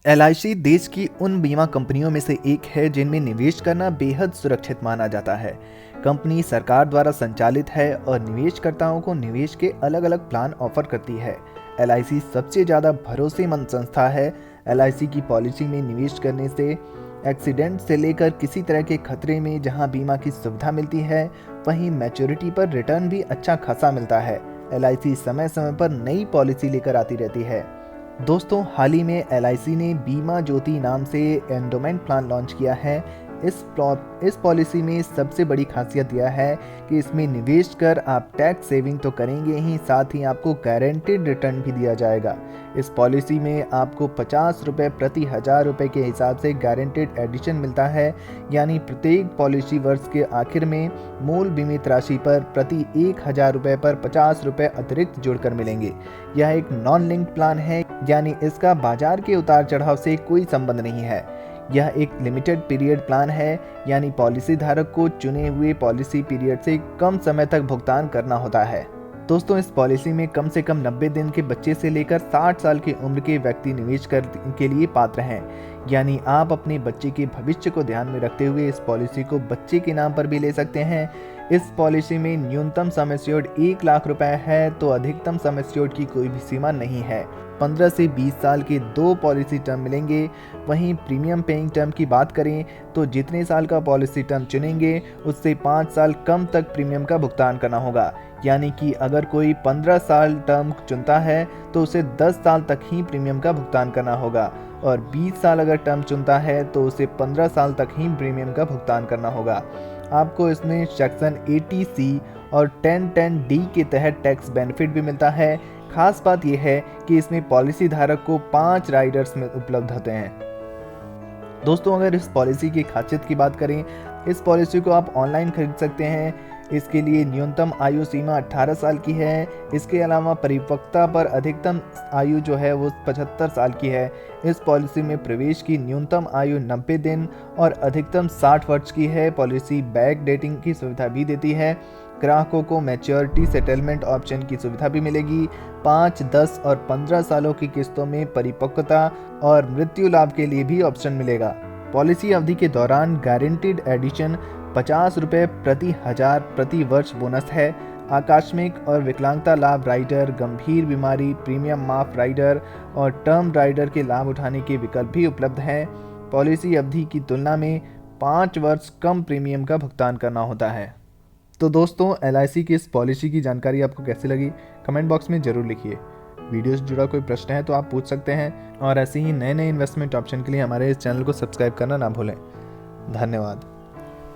LIC देश की उन बीमा कंपनियों में से एक है जिनमें निवेश करना बेहद सुरक्षित माना जाता है। कंपनी सरकार द्वारा संचालित है और निवेशकर्ताओं को निवेश के अलग अलग प्लान ऑफर करती है। एलआईसी सबसे ज़्यादा भरोसेमंद संस्था है। एलआईसी की पॉलिसी में निवेश करने से एक्सीडेंट से लेकर किसी तरह के खतरे में जहां बीमा की सुविधा मिलती है, वहीं मैच्योरिटी पर रिटर्न भी अच्छा खासा मिलता है। एलआईसी समय समय पर नई पॉलिसी लेकर आती रहती है। दोस्तों, हाल ही में एलआईसी ने बीमा ज्योति नाम से एंडोमेंट प्लान लॉन्च किया है। इस पॉलिसी में सबसे बड़ी खासियत यह है कि इसमें निवेश कर आप टैक्स सेविंग तो करेंगे ही, साथ ही आपको गारंटेड रिटर्न भी दिया जाएगा। इस पॉलिसी में आपको 50 रुपये प्रति 1000 रुपये के हिसाब से गारंटेड एडिशन मिलता है, यानी प्रत्येक पॉलिसी वर्ष के आखिर में मूल बीमित राशि पर प्रति 1000 रुपये पर 50 रुपये अतिरिक्त जुड़कर मिलेंगे। यह एक नॉन लिंक्ड प्लान है, यानी इसका बाजार के उतार चढ़ाव से कोई संबंध नहीं है। यह एक लिमिटेड पीरियड प्लान है, यानी पॉलिसी धारक को चुने हुए पॉलिसी पीरियड से कम समय तक भुगतान करना होता है। दोस्तों, इस पॉलिसी में कम से कम 90 दिन के बच्चे से लेकर 60 साल की उम्र के व्यक्ति निवेश के लिए पात्र हैं, यानी आप अपने बच्चे के भविष्य को ध्यान में रखते हुए इस पॉलिसी को बच्चे के नाम पर भी ले सकते हैं। इस पॉलिसी में न्यूनतम सम एश्योर्ड 1 लाख रुपए है, तो अधिकतम सम एश्योर्ड की कोई भी सीमा नहीं है। 15 से 20 साल के 2 पॉलिसी टर्म मिलेंगे। वहीं प्रीमियम पेइंग टर्म की बात करें तो जितने साल का पॉलिसी टर्म चुनेंगे उससे 5 साल कम तक प्रीमियम का भुगतान करना होगा, यानी कि अगर कोई 15 साल टर्म चुनता है तो उसे 10 साल तक ही प्रीमियम का भुगतान करना होगा, और 20 साल अगर टर्म चुनता है तो उसे 15 साल तक ही प्रीमियम का भुगतान करना होगा। आपको इसमें सेक्शन 80C और 1010D के तहत टैक्स बेनिफिट भी मिलता है। खास बात यह है कि इसमें पॉलिसी धारक को 5 राइडर्स में उपलब्ध होते हैं। दोस्तों, अगर इस पॉलिसी की खासियत की बात करें, इस पॉलिसी को आप ऑनलाइन खरीद सकते हैं। इसके लिए न्यूनतम आयु सीमा 18 साल की है। इसके अलावा परिपक्वता पर अधिकतम आयु जो है वो 75 साल की है। इस पॉलिसी में प्रवेश की न्यूनतम आयु 90 दिन और अधिकतम 60 वर्ष की है। पॉलिसी बैक डेटिंग की सुविधा भी देती है। ग्राहकों को मैच्योरिटी सेटलमेंट ऑप्शन की सुविधा भी मिलेगी। 5, 10 और 15 सालों की किस्तों में परिपक्वता और मृत्यु लाभ के लिए भी ऑप्शन मिलेगा। पॉलिसी अवधि के दौरान गारंटीड एडिशन 50 रुपये प्रति 1000 प्रति वर्ष बोनस है। आकस्मिक और विकलांगता लाभ राइडर, गंभीर बीमारी प्रीमियम माफ राइडर और टर्म राइडर के लाभ उठाने के विकल्प भी उपलब्ध हैं। पॉलिसी अवधि की तुलना में 5 वर्ष कम प्रीमियम का भुगतान करना होता है। तो दोस्तों, एलआईसी की इस पॉलिसी की जानकारी आपको कैसी लगी, कमेंट बॉक्स में ज़रूर लिखिए। वीडियो से जुड़ा कोई प्रश्न है तो आप पूछ सकते हैं, और ऐसे ही नए इन्वेस्टमेंट ऑप्शन के लिए हमारे इस चैनल को सब्सक्राइब करना ना भूलें। धन्यवाद।